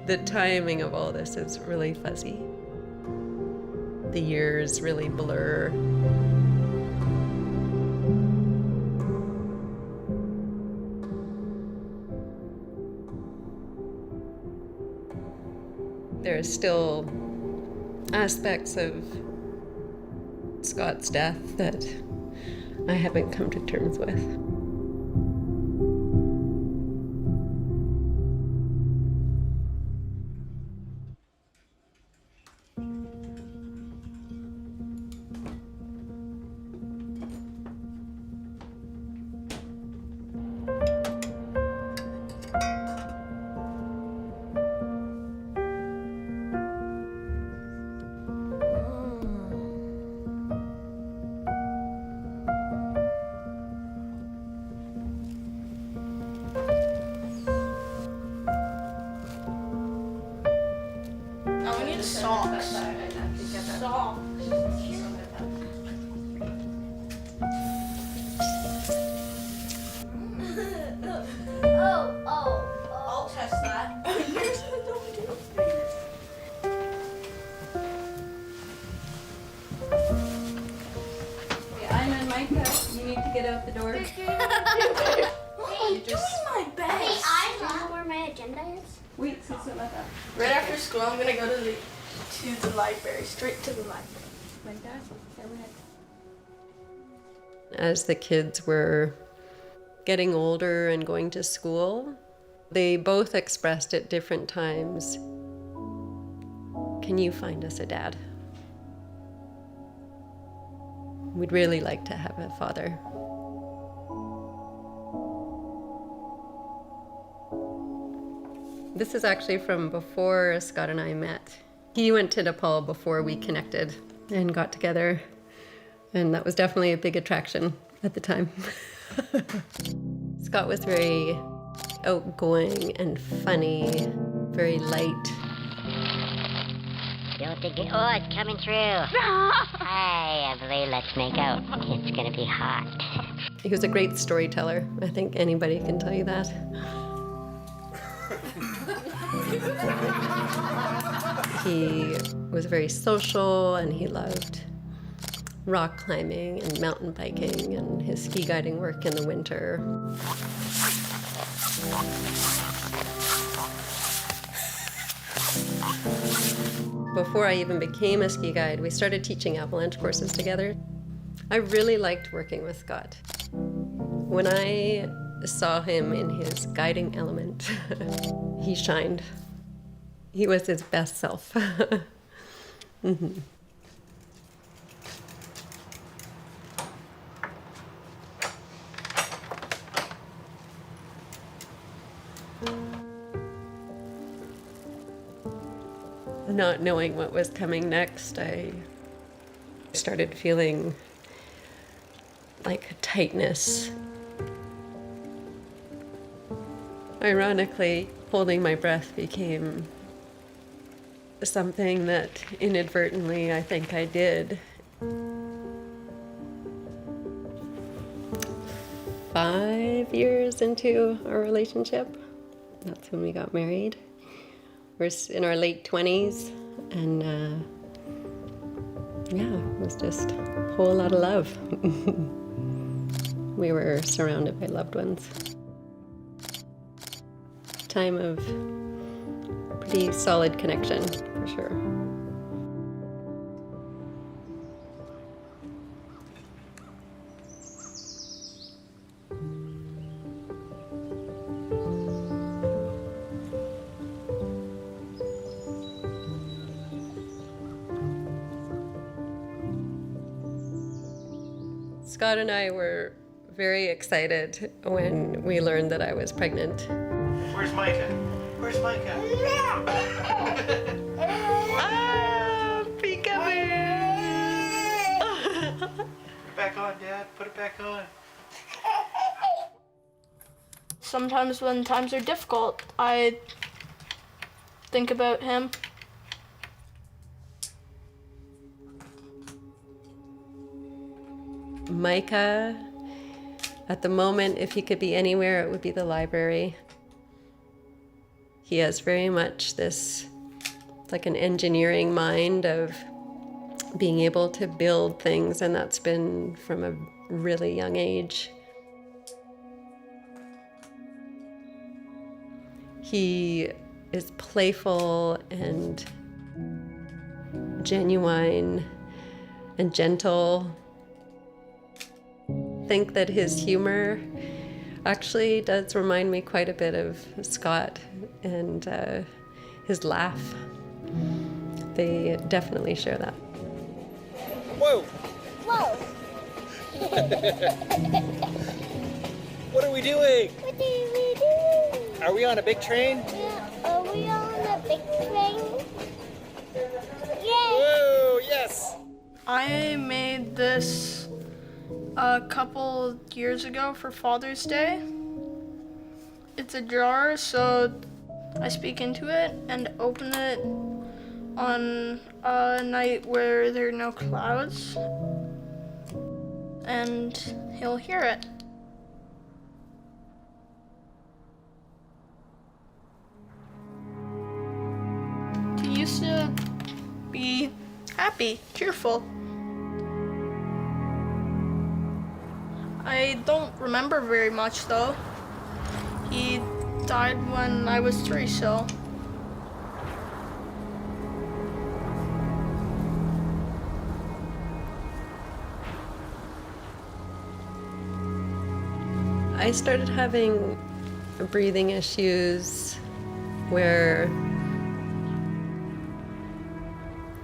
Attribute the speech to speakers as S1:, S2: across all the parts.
S1: The timing of all this is really fuzzy. The years really blur. There are still aspects of Scott's death that I haven't come to terms with.
S2: Socks. Socks. I'll test that.
S3: Okay, I'm in Micah. You need to get out the door.
S2: I'm doing my best.
S4: Hey, I know where my agenda is.
S3: Wait, so something like that.
S2: Right after school, I'm gonna go to the library, straight to the library.
S3: Micah, go ahead.
S1: As the kids were getting older and going to school, they both expressed at different times, "Can you find us a dad? We'd really like to have a father." This is actually from before Scott and I met. He went to Nepal before we connected and got together, and that was definitely a big attraction at the time. Scott was very outgoing and funny, very light.
S5: Don't think it. Oh, it's coming through. Hi, Evelyn, let's make out. It's gonna be hot.
S1: He was a great storyteller. I think anybody can tell you that. He was very social, and he loved rock climbing and mountain biking and his ski guiding work in the winter. Before I even became a ski guide, we started teaching avalanche courses together. I really liked working with Scott. When I saw him in his guiding element, he shined. He was his best self. Mm-hmm. Not knowing what was coming next, I started feeling like a tightness. Ironically, holding my breath became something that inadvertently I think I did. 5 years into our relationship, that's when we got married. We're in our late 20s, and it was just a whole lot of love. We were surrounded by loved ones. Time of pretty solid connection, for sure. Scott and I were very excited when we learned that I was pregnant.
S6: Where's Micah? Where's Micah?
S1: Ah, peekaboo!
S6: Back on, Dad. Put it back on.
S2: Sometimes when times are difficult, I think about him.
S1: Micah At the moment, if he could be anywhere, it would be the library. He has very much this, like an engineering mind of being able to build things, and that's been from a really young age. He is playful and genuine and gentle. I think that his humor actually does remind me quite a bit of Scott, and his laugh. They definitely share that.
S7: Whoa!
S4: Whoa.
S7: What are we doing?
S4: What do we do?
S7: Are we on a big train?
S4: Yeah, are we on a big train? Yay!
S7: Whoa, yes!
S2: I made this a couple years ago for Father's Day. It's a jar, so I speak into it and open it on a night where there are no clouds, and he'll hear it. He used to be happy, cheerful. I don't remember very much though. He died when I was 3, so.
S1: I started having breathing issues where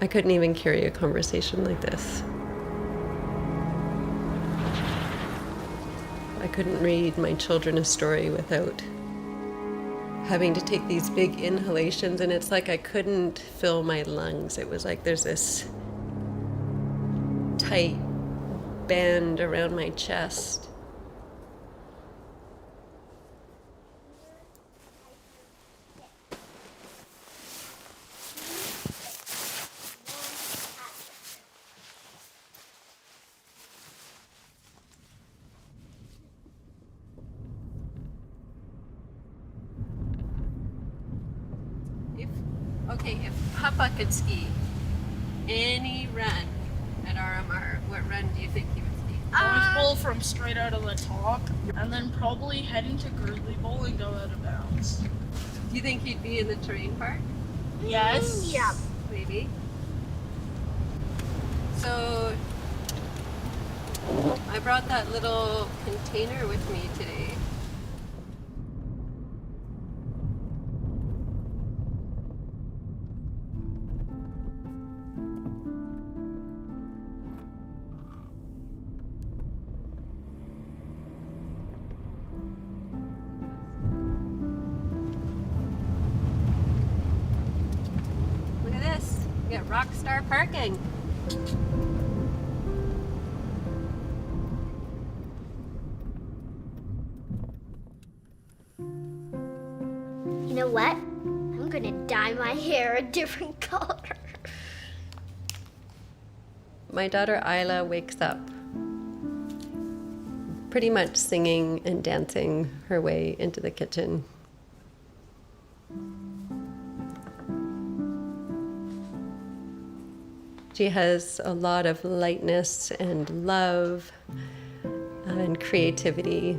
S1: I couldn't even carry a conversation like this. I couldn't read my children a story without having to take these big inhalations, and it's like I couldn't fill my lungs. It was like there's this tight band around my chest. If Papa could ski any run at RMR, what run do you think he would ski?
S2: Always bowl from straight out of the top, and then probably heading to Grizzly Bowl and go out of bounds.
S1: Do you think he'd be in the terrain part?
S2: Yes.
S4: Yeah.
S1: Maybe. So I brought that little container with me today. Look at this. We got rock star parking.
S4: You know what? I'm gonna dye my hair a different color.
S1: My daughter Isla wakes up pretty much singing and dancing her way into the kitchen. She has a lot of lightness and love and creativity,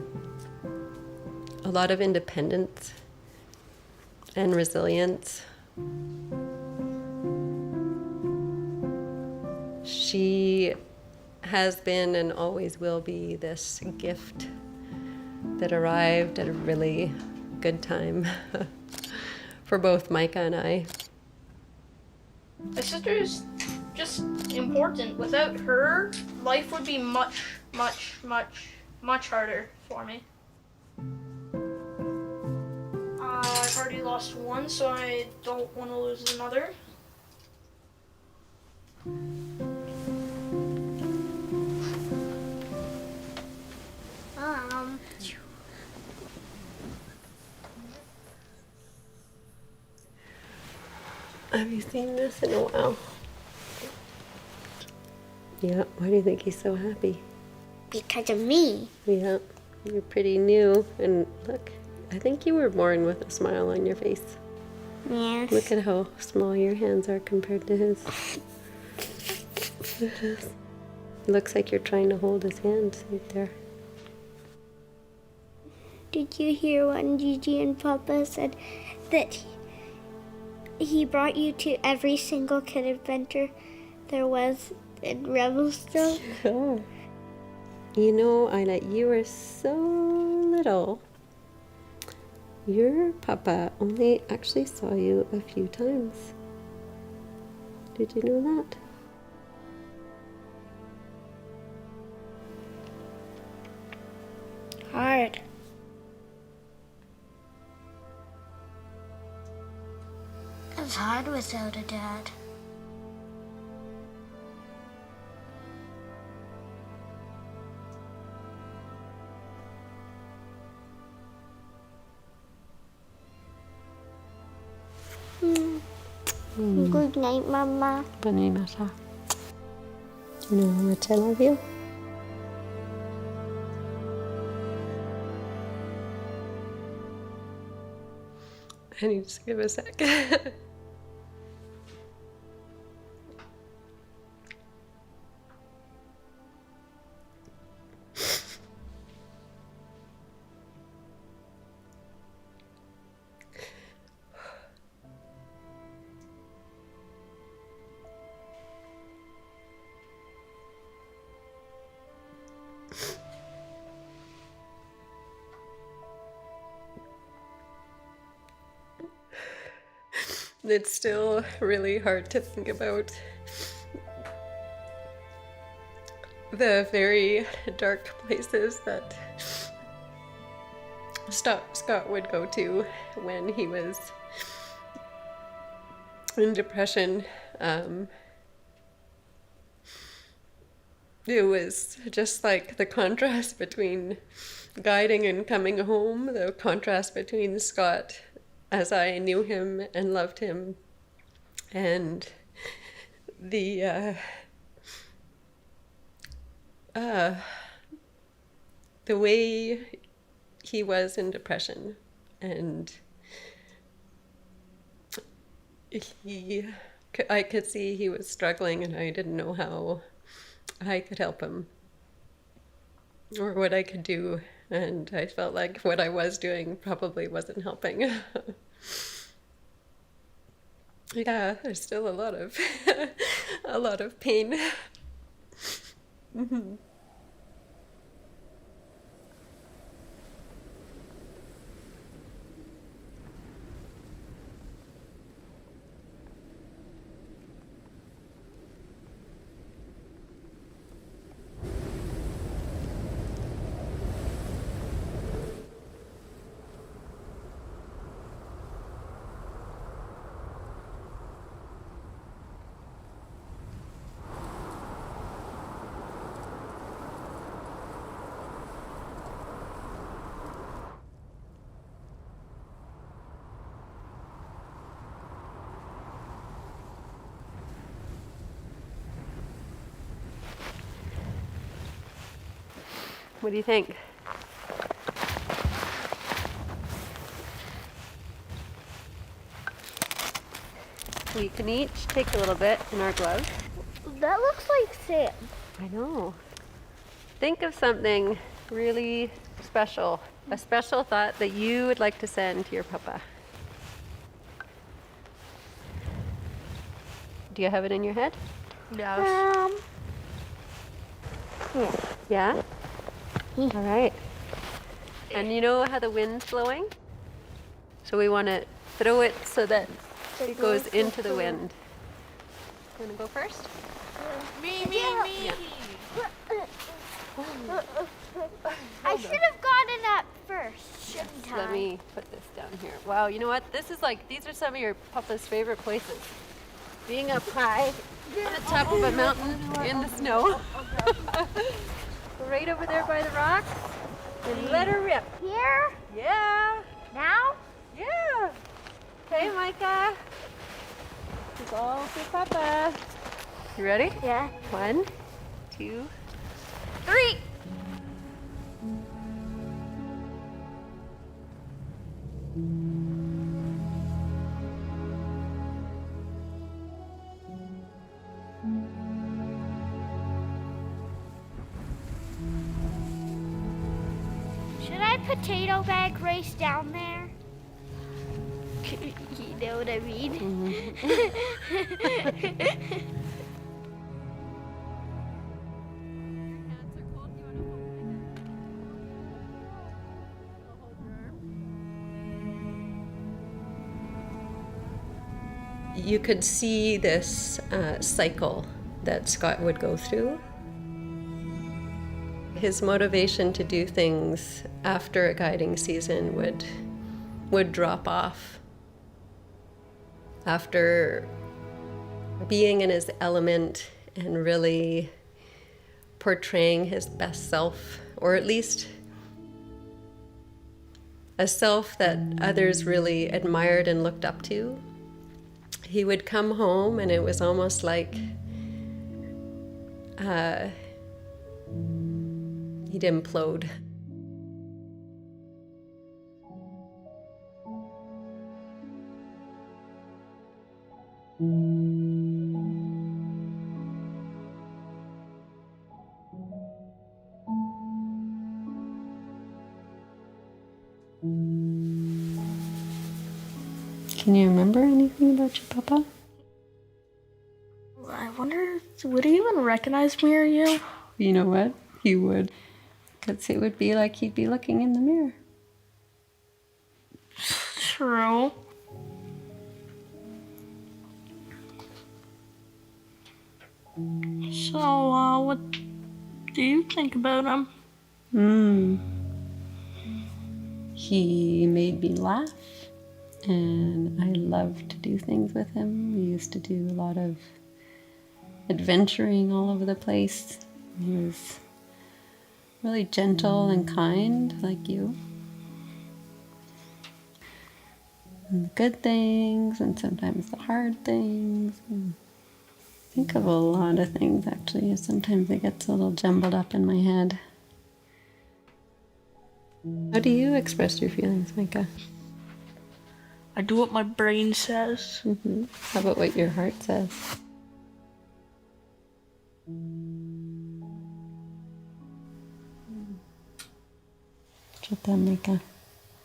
S1: a lot of independence and resilience. She has been and always will be this gift that arrived at a really good time for both Micah and I.
S2: My sister is just important. Without her, life would be much, much, much, much harder for me. I've already lost one, so I don't want to lose another.
S1: Have you seen this in a while? Yeah, why do you think he's so happy?
S4: Because of me.
S1: Yeah. You're pretty new, and look, I think you were born with a smile on your face.
S4: Yes.
S1: Look at how small your hands are compared to his. It looks like you're trying to hold his hand right there.
S4: Did you hear when Gigi and Papa said that he brought you to every single kid adventure there was in Revelstoke?
S1: Sure. You know, Isla, you were so little. Your papa only actually saw you a few times. Did you know that?
S4: Hard. It's hard without a dad. Good night, Mama.
S1: Bunny Mata. You know how much I love you? I need to give a sec. It's still really hard to think about the very dark places that Scott would go to when he was in depression. It was just like the contrast between guiding and coming home, the contrast between Scott as I knew him and loved him, and the way he was in depression, and I could see he was struggling, and I didn't know how I could help him or what I could do. And I felt like what I was doing probably wasn't helping. Yeah, there's still a lot of a lot of pain. Mm-hmm. What do you think? We can each take a little bit in our gloves.
S4: That looks like sand.
S1: I know. Think of something really special, a special thought that you would like to send to your papa. Do you have it in your head?
S2: Yes.
S1: Yeah? All right. And you know how the wind's blowing? So we want to throw it so that it goes into the wind. You want to go first?
S2: Me.
S1: Yeah.
S4: I should have gotten up first, shouldn't I?
S1: Let me put this down here. Wow, you know what? This is like, these are some of your papa's favorite places. Being up high on the top of a mountain in the snow. Right over there by the rocks. And let her rip.
S4: Here?
S1: Yeah.
S4: Now?
S1: Yeah. Okay, Micah. It's all for Papa. You ready?
S4: Yeah.
S1: 1, 2, 3.
S4: Should I potato bag race down there? You know what I mean?
S1: You could see this cycle that Scott would go through. His motivation to do things after a guiding season would drop off. After being in his element and really portraying his best self, or at least a self that others really admired and looked up to, he would come home and it was almost like he'd implode. Can you remember anything about your papa?
S2: I wonder, would he even recognize me or you?
S1: You know what? He would. Because it would be like he'd be looking in the mirror.
S2: True. So, what do you think about him?
S1: He made me laugh, and I loved to do things with him. We used to do a lot of adventuring all over the place. He was really gentle and kind, like you. And the good things, and sometimes the hard things. And think of a lot of things, actually. Sometimes it gets a little jumbled up in my head. How do you express your feelings, Micah?
S2: I do what my brain says.
S1: How about what your heart says? Shut down, Micah.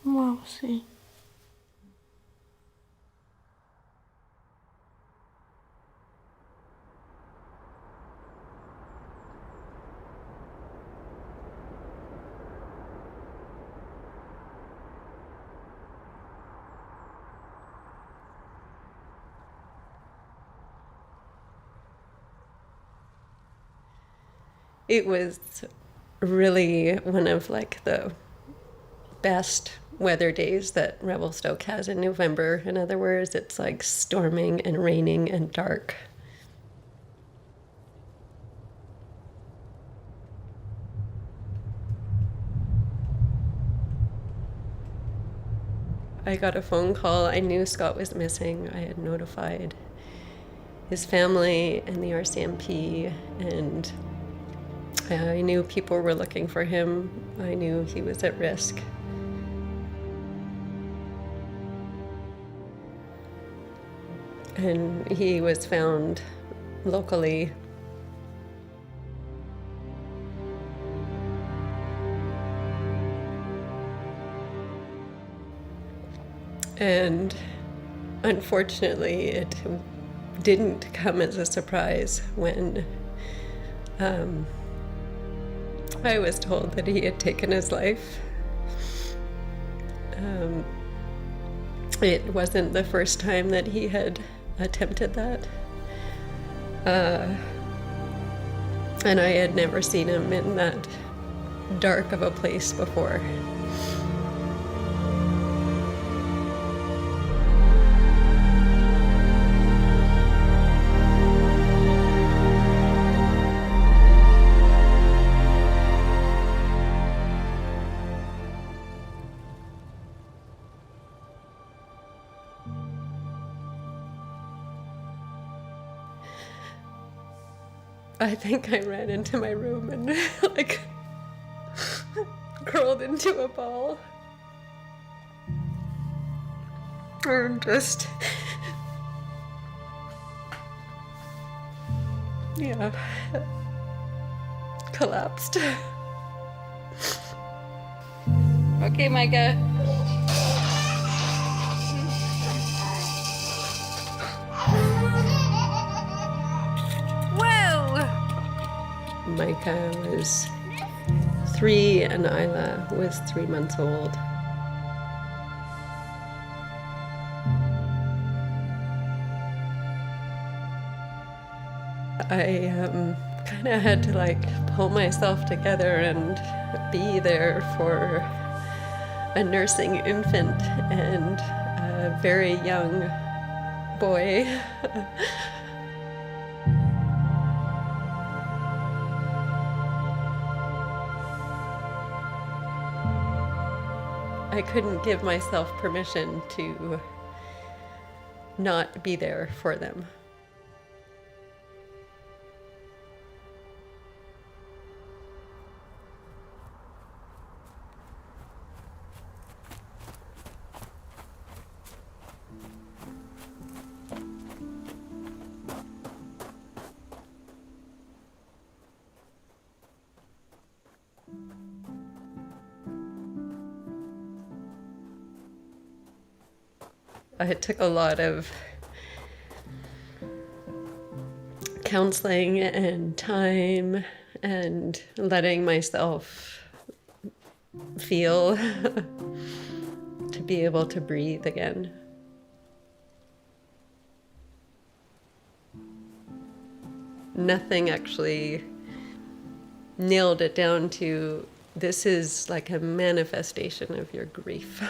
S2: Well, see.
S1: It was really one of like the best weather days that Revelstoke has in November. In other words, it's like storming and raining and dark. I got a phone call. I knew Scott was missing. I had notified his family and the RCMP, and I knew people were looking for him. I knew he was at risk. And he was found locally. And unfortunately, it didn't come as a surprise when I was told that he had taken his life. It wasn't the first time that he had attempted that. And I had never seen him in that dark of a place before. I think I ran into my room and like curled into a ball. And just, yeah, collapsed.
S3: Okay, Micah. Whoa!
S1: Micah was 3 and Isla was 3 months old. I kind of had to like pull myself together and be there for a nursing infant and a very young boy. I couldn't give myself permission to not be there for them. It took a lot of counseling and time and letting myself feel to be able to breathe again. Nothing actually nailed it down to this is like a manifestation of your grief.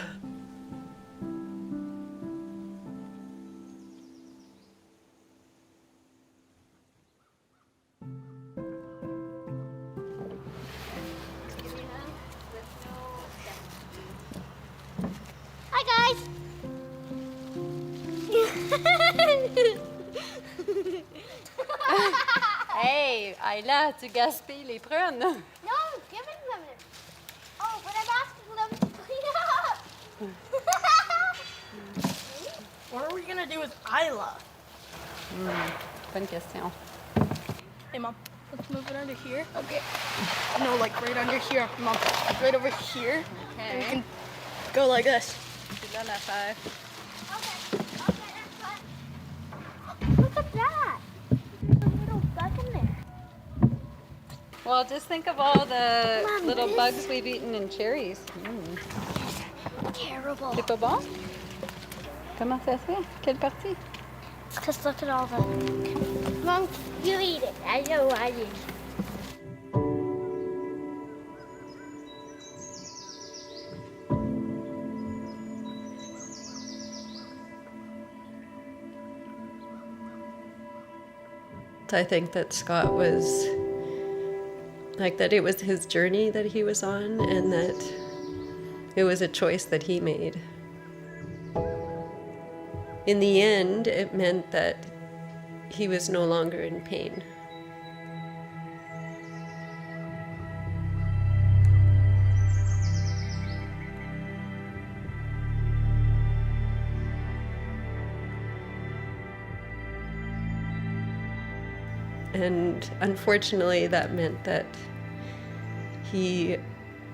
S4: Hi, guys.
S3: Hey, Ayla, tu gaspilles les prunes.
S4: No, I'm giving them it. Oh, but I'm asking them to clean up.
S2: What are we gonna do with Isla?
S3: Bonne question.
S2: Hey, Mom, let's move it under here. Okay. No, like right under here, Mom. Like right over here. And we can go like this.
S3: C'est là l'affaire.
S4: Okay, that's fine. Look at that. There's a little bug in there.
S3: Well, just think of all the
S4: Mom,
S3: little
S4: this-
S3: bugs we've eaten in cherries.
S4: Terrible.
S3: C'est pas bon? Comment ça se fait? Quelle partie?
S4: Because look at all the... Mom, you eat it. I know I did.
S1: I think that Scott was like that it was his journey that he was on and that it was a choice that he made. In the end, it meant that he was no longer in pain. And unfortunately, that meant that he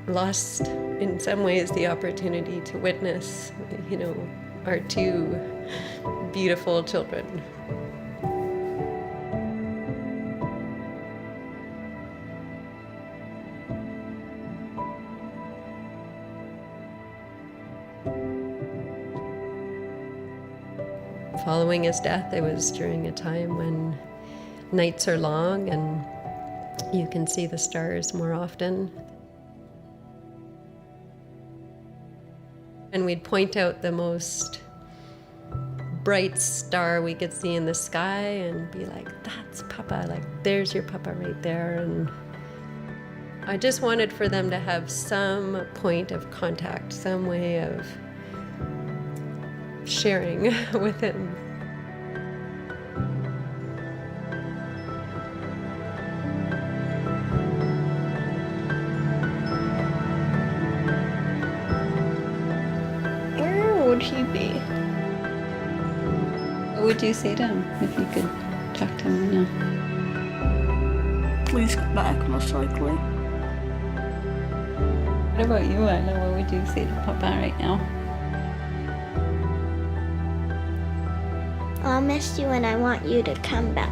S1: lost, in some ways, the opportunity to witness, our 2 beautiful children. Following his death, it was during a time when nights are long and you can see the stars more often. And we'd point out the most bright star we could see in the sky and be like, that's Papa, like there's your Papa right there. And I just wanted for them to have some point of contact, some way of sharing with him.
S2: Where would he be?
S3: What would you say to him if you could talk to him now?
S2: Please come back, most likely.
S3: What about you, Isla? What would you say to Papa right now?
S4: I'll miss you and I want you to come back.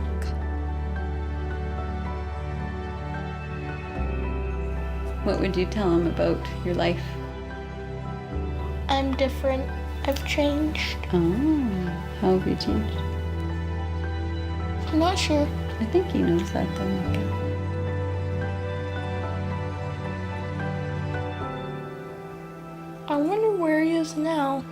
S3: What would you tell him about your life?
S2: I'm different. I've changed.
S3: Oh, how have you changed?
S2: I'm not sure.
S3: I think he knows that though, Micah.
S2: I wonder where he is now.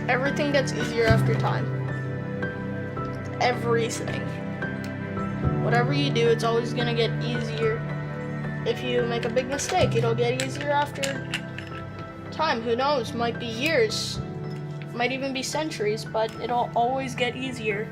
S2: Everything gets easier after time. Everything. Whatever you do, it's always gonna get easier. If you make a big mistake, it'll get easier after time. Who knows? Might be years. Might even be centuries, but it'll always get easier.